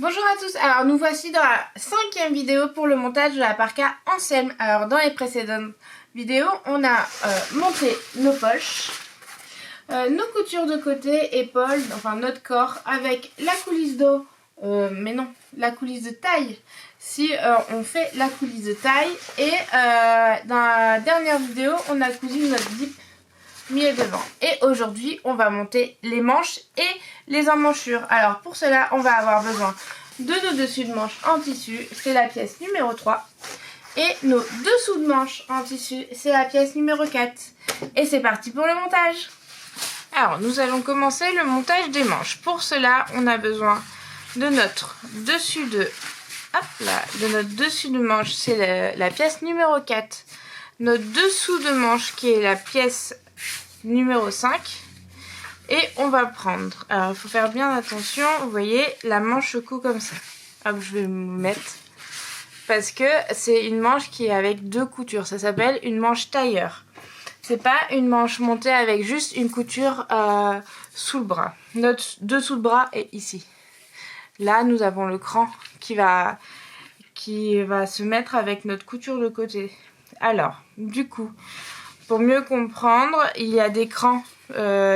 Bonjour à tous, alors nous voici dans la 5e vidéo pour le montage de la parka Anselme. Alors dans les précédentes vidéos, on a monté nos poches, nos coutures de côté, épaules, enfin notre corps avec la coulisse dos, mais non, la coulisse de taille si on fait la coulisse de taille. Et dans la dernière vidéo, on a cousu notre zip milieu devant. Et aujourd'hui, on va monter les manches et les emmanchures. Alors pour cela, on va avoir besoin de nos dessus de manches en tissu, c'est la pièce numéro 3. Et nos dessous de manches en tissu, c'est la pièce numéro 4. Et c'est parti pour le montage. Alors, nous allons commencer le montage des manches. Pour cela, on a besoin de notre dessus de... Hop là, de notre dessus de manche, c'est la pièce numéro 4. Notre dessous de manche qui est la pièce numéro 5. Et on va prendre, alors il faut faire bien attention, vous voyez, la manche se coud comme ça. Hop, je vais me mettre, parce que c'est une manche qui est avec deux coutures, ça s'appelle une manche tailleur. C'est pas une manche montée avec juste une couture sous le bras. Notre dessous de bras est ici. Là, nous avons le cran qui va se mettre avec notre couture de côté. Alors, du coup, pour mieux comprendre, il y a des crans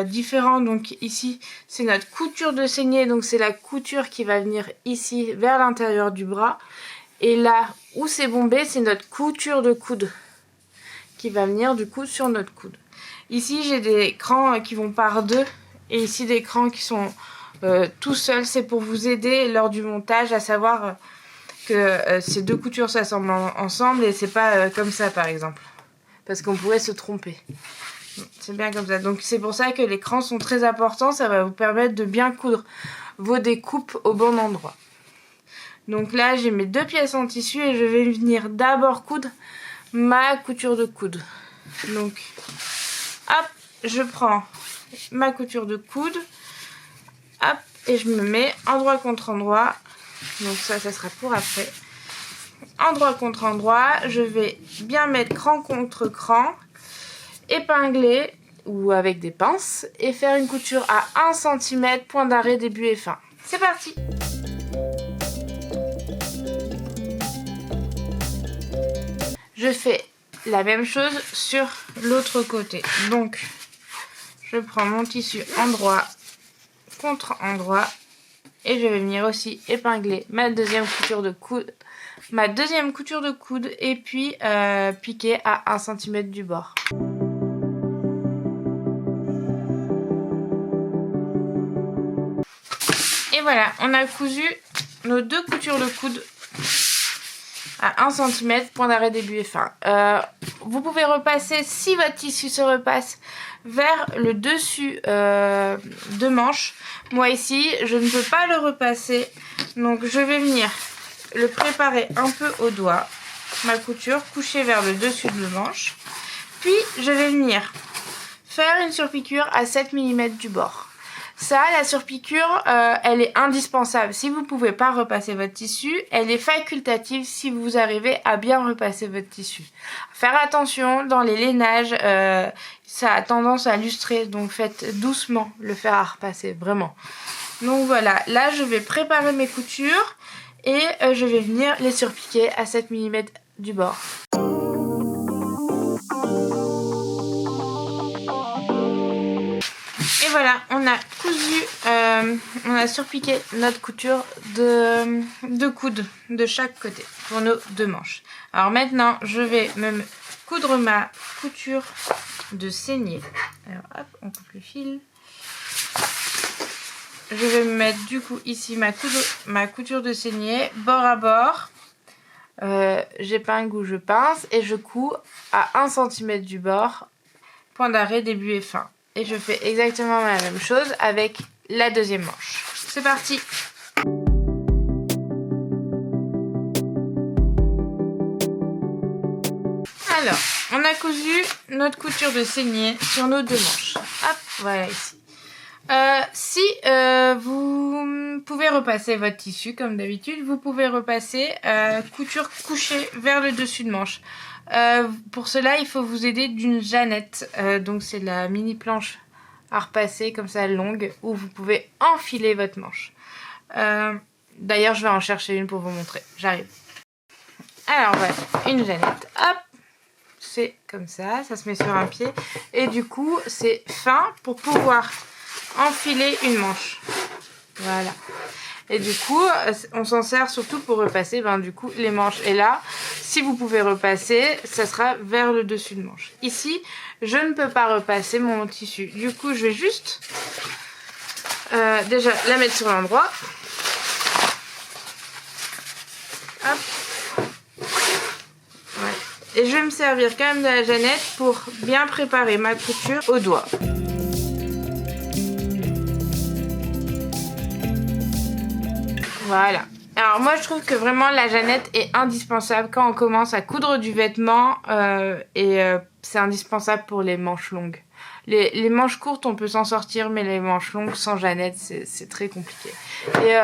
différents. Donc ici, c'est notre couture de saignée. Donc c'est la couture qui va venir ici vers l'intérieur du bras. Et là où c'est bombé, c'est notre couture de coude qui va venir du coup sur notre coude. Ici, j'ai des crans qui vont par deux. Et ici, des crans qui sont tout seuls. C'est pour vous aider lors du montage à savoir que ces deux coutures s'assemblent ensemble. Et c'est pas comme ça par exemple. Parce qu'on pourrait se tromper. C'est bien comme ça. Donc c'est pour ça que les crans sont très importants. Ça va vous permettre de bien coudre vos découpes au bon endroit. Donc là, j'ai mes deux pièces en tissu et je vais venir d'abord coudre ma couture de coude. Donc, hop, je prends ma couture de coude. Hop, et je me mets endroit contre endroit. Donc ça sera pour après. Endroit contre endroit, je vais bien mettre cran contre cran, épingler ou avec des pinces et faire une couture à 1 cm, point d'arrêt, début et fin. C'est parti! Je fais la même chose sur l'autre côté. Donc, je prends mon tissu endroit contre endroit et je vais venir aussi épingler ma deuxième couture de coude. Et puis piquer à 1 cm du bord. Et voilà, on a cousu nos deux coutures de coude à 1 cm, point d'arrêt, début et fin. Vous pouvez repasser, si votre tissu se repasse, vers le dessus de manche. Moi ici, je ne peux pas le repasser, donc je vais venir le préparer un peu au doigt, ma couture couchée vers le dessus de manche. Puis je vais venir faire une surpiqûre à 7 mm du bord. Ça, la surpiqûre, elle est indispensable. Si vous ne pouvez pas repasser votre tissu, elle est facultative si vous arrivez à bien repasser votre tissu. Faire attention, dans les lainages, ça a tendance à lustrer, donc faites doucement le fer à repasser, vraiment. Donc voilà, là je vais préparer mes coutures et je vais venir les surpiquer à 7 mm du bord. Et voilà, on a cousu, on a surpiqué notre couture de coude de chaque côté pour nos deux manches. Alors maintenant, je vais me coudre ma couture de saignée. Alors hop, on coupe le fil. Je vais me mettre du coup ici ma couture de saignée, bord à bord. J'épingle ou je pince et je couds à 1 cm du bord, point d'arrêt, début et fin. Et je fais exactement la même chose avec la deuxième manche. C'est parti! Alors, on a cousu notre couture de saignée sur nos deux manches. Hop, voilà ici. Si vous pouvez repasser votre tissu comme d'habitude, vous pouvez repasser couture couchée vers le dessus de manche. Pour cela, il faut vous aider d'une jeannette. Donc c'est la mini planche à repasser comme ça longue où vous pouvez enfiler votre manche. D'ailleurs, je vais en chercher une pour vous montrer. J'arrive. Alors voilà, une Jeannette. Hop, c'est comme ça se met sur un pied. Et du coup, c'est fin pour pouvoir enfiler une manche. Voilà. Et du coup, on s'en sert surtout pour repasser du coup, les manches. Et là, si vous pouvez repasser, ça sera vers le dessus de manche. Ici, je ne peux pas repasser mon tissu. Du coup, je vais juste déjà la mettre sur l'endroit. Hop. Ouais. Et je vais me servir quand même de la Jeannette pour bien préparer ma couture au doigt. Voilà. Alors moi je trouve que vraiment la Jeannette est indispensable quand on commence à coudre du vêtement c'est indispensable pour les manches longues. Les manches courtes on peut s'en sortir, mais les manches longues sans Jeannette c'est très compliqué. Et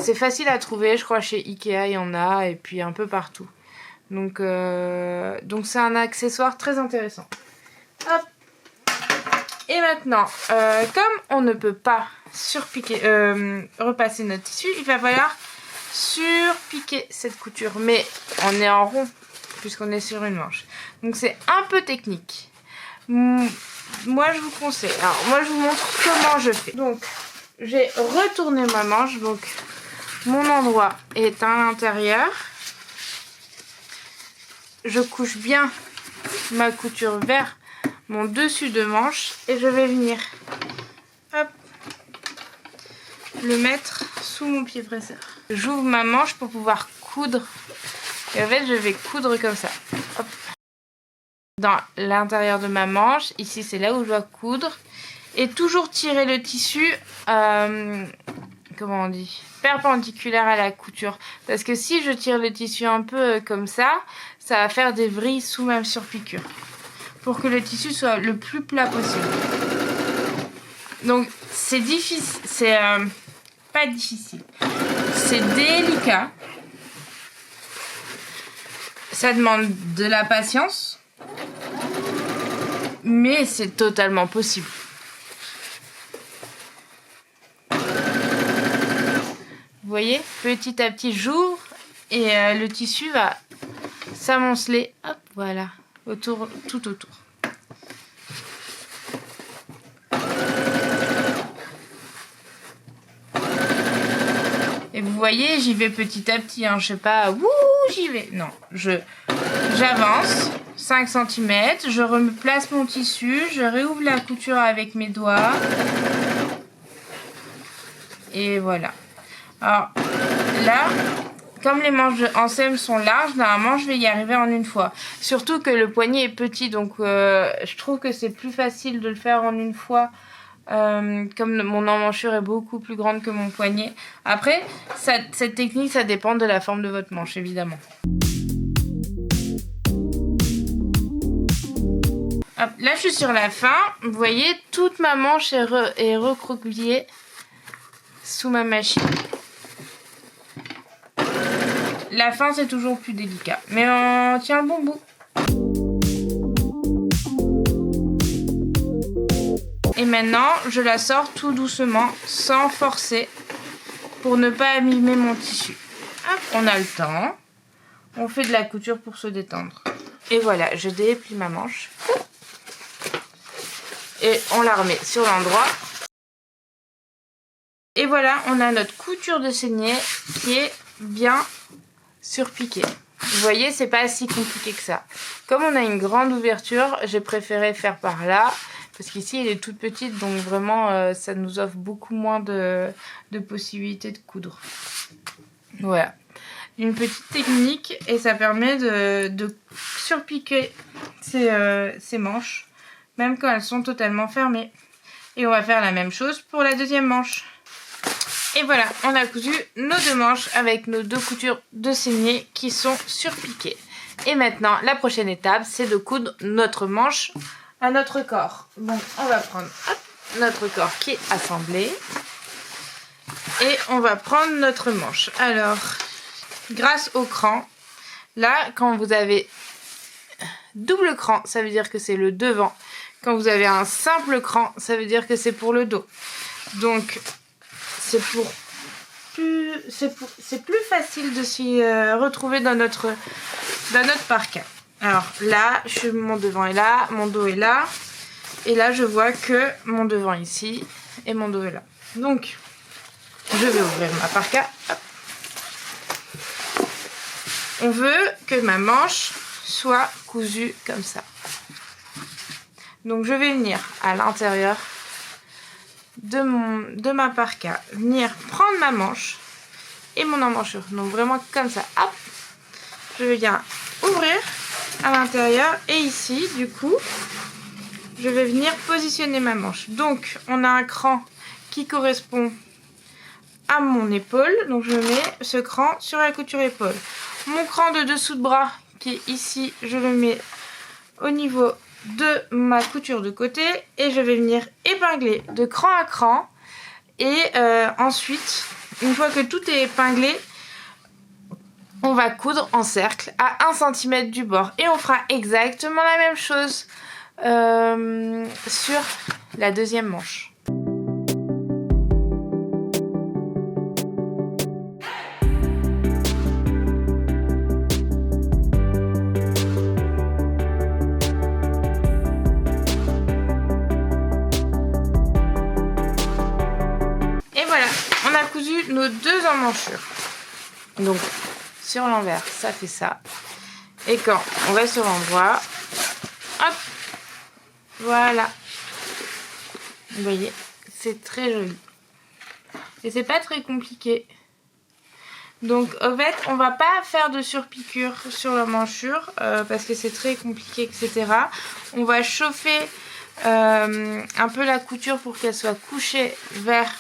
c'est facile à trouver, je crois chez Ikea il y en a, et puis un peu partout. Donc c'est un accessoire très intéressant. Hop. Et maintenant, comme on ne peut pas repasser notre tissu, il va falloir surpiquer cette couture. Mais on est en rond, puisqu'on est sur une manche. Donc c'est un peu technique. Moi je vous conseille. Alors moi je vous montre comment je fais. Donc j'ai retourné ma manche. Donc mon endroit est à l'intérieur. Je couche bien ma couture vers mon dessus de manche et je vais venir hop, le mettre sous mon pied presseur. J'ouvre ma manche pour pouvoir coudre et en fait je vais coudre comme ça. Hop. Dans l'intérieur de ma manche, ici c'est là où je dois coudre et toujours tirer le tissu comment on dit, perpendiculaire à la couture, parce que si je tire le tissu un peu comme ça va faire des vrilles sous ma surpiqûre pour que le tissu soit le plus plat possible. Donc c'est difficile, c'est pas difficile, c'est délicat, ça demande de la patience, mais c'est totalement possible. Vous voyez, petit à petit j'ouvre et le tissu va s'amonceler, hop, voilà, tout autour. Et vous voyez, j'y vais petit à petit, hein, je sais pas, wouh, j'y vais. Non, j'avance 5 cm, je replace mon tissu, je réouvre la couture avec mes doigts. Et voilà. Alors là, comme les manches de Ansem sont larges, normalement je vais y arriver en une fois. Surtout que le poignet est petit, donc je trouve que c'est plus facile de le faire en une fois. Comme mon emmanchure est beaucoup plus grande que mon poignet. Après, cette technique, ça dépend de la forme de votre manche, évidemment. Hop, là, je suis sur la fin. Vous voyez, toute ma manche est recroquevillée sous ma machine. La fin, c'est toujours plus délicat, mais on tient un bon bout. Et maintenant, je la sors tout doucement, sans forcer, pour ne pas abîmer mon tissu. Hop, on a le temps. On fait de la couture pour se détendre. Et voilà, je déplie ma manche. Et on la remet sur l'endroit. Et voilà, on a notre couture de saignée qui est bien surpiquée. Vous voyez, c'est pas si compliqué que ça. Comme on a une grande ouverture, j'ai préféré faire par là. Parce qu'ici, elle est toute petite, donc vraiment, ça nous offre beaucoup moins de possibilités de coudre. Voilà. Une petite technique, et ça permet de surpiquer ces manches, même quand elles sont totalement fermées. Et on va faire la même chose pour la deuxième manche. Et voilà, on a cousu nos deux manches avec nos deux coutures de saignée qui sont surpiquées. Et maintenant, la prochaine étape, c'est de coudre notre manche à notre corps. Donc, on va prendre notre corps qui est assemblé. Et on va prendre notre manche. Alors, grâce au cran, là, quand vous avez double cran, ça veut dire que c'est le devant. Quand vous avez un simple cran, ça veut dire que c'est pour le dos. Donc, c'est pour c'est plus facile de s'y retrouver dans notre parka. Alors là, mon devant est là, mon dos est là. Et là, je vois que mon devant ici et mon dos est là. Donc, je vais ouvrir ma parka. Hop. On veut que ma manche soit cousue comme ça. Donc, je vais venir à l'intérieur de ma parka, venir prendre ma manche et mon emmanchure. Donc, vraiment comme ça. Hop. Je vais bien ouvrir à l'intérieur et ici, du coup, je vais venir positionner ma manche. Donc, on a un cran qui correspond à mon épaule. Donc, je mets ce cran sur la couture épaule. Mon cran de dessous de bras qui est ici, je le mets au niveau de ma couture de côté. Et je vais venir épingler de cran à cran. Et ensuite, une fois que tout est épinglé, on va coudre en cercle à 1 cm du bord. Et on fera exactement la même chose sur la deuxième manche. Et voilà, on a cousu nos 2 emmanchures. Donc sur l'envers, ça fait ça. Et quand on va sur l'endroit, hop, voilà. Vous voyez, c'est très joli. Et c'est pas très compliqué. Donc en fait, on va pas faire de surpiqûre sur l'emmanchure parce que c'est très compliqué, etc. On va chauffer un peu la couture pour qu'elle soit couchée vers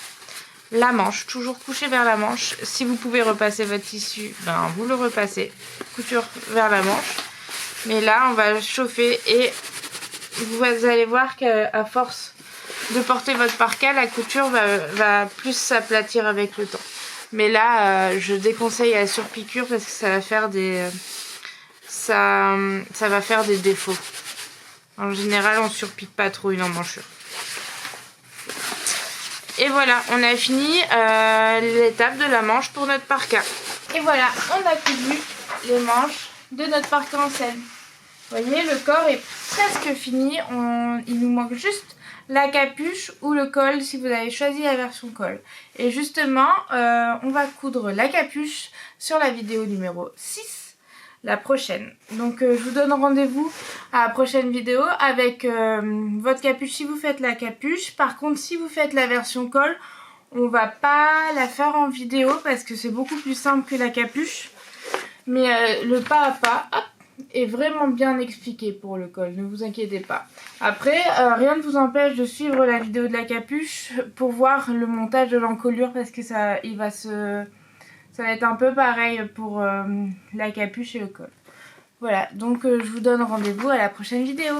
la manche, toujours couchée vers la manche. Si vous pouvez repasser votre tissu, ben vous le repassez, couture vers la manche. Mais là, on va chauffer et vous allez voir qu'à force de porter votre parka, la couture va plus s'aplatir avec le temps. Mais là, je déconseille la surpiqûre parce que ça va faire des défauts. En général, on surpique pas trop une emmanchure. Et voilà, on a fini l'étape de la manche pour notre parka. Et voilà, on a cousu les manches de notre parka en scène. Vous voyez, le corps est presque fini. Il nous manque juste la capuche ou le col si vous avez choisi la version col. Et justement, on va coudre la capuche sur la vidéo numéro 6. La prochaine. Donc je vous donne rendez-vous à la prochaine vidéo avec votre capuche si vous faites la capuche. Par contre, si vous faites la version col, on va pas la faire en vidéo parce que c'est beaucoup plus simple que la capuche. Mais le pas à pas, hop, est vraiment bien expliqué pour le col, ne vous inquiétez pas. Après, rien ne vous empêche de suivre la vidéo de la capuche pour voir le montage de l'encolure parce que ça va être un peu pareil pour la capuche et le col. Voilà, donc je vous donne rendez-vous à la prochaine vidéo.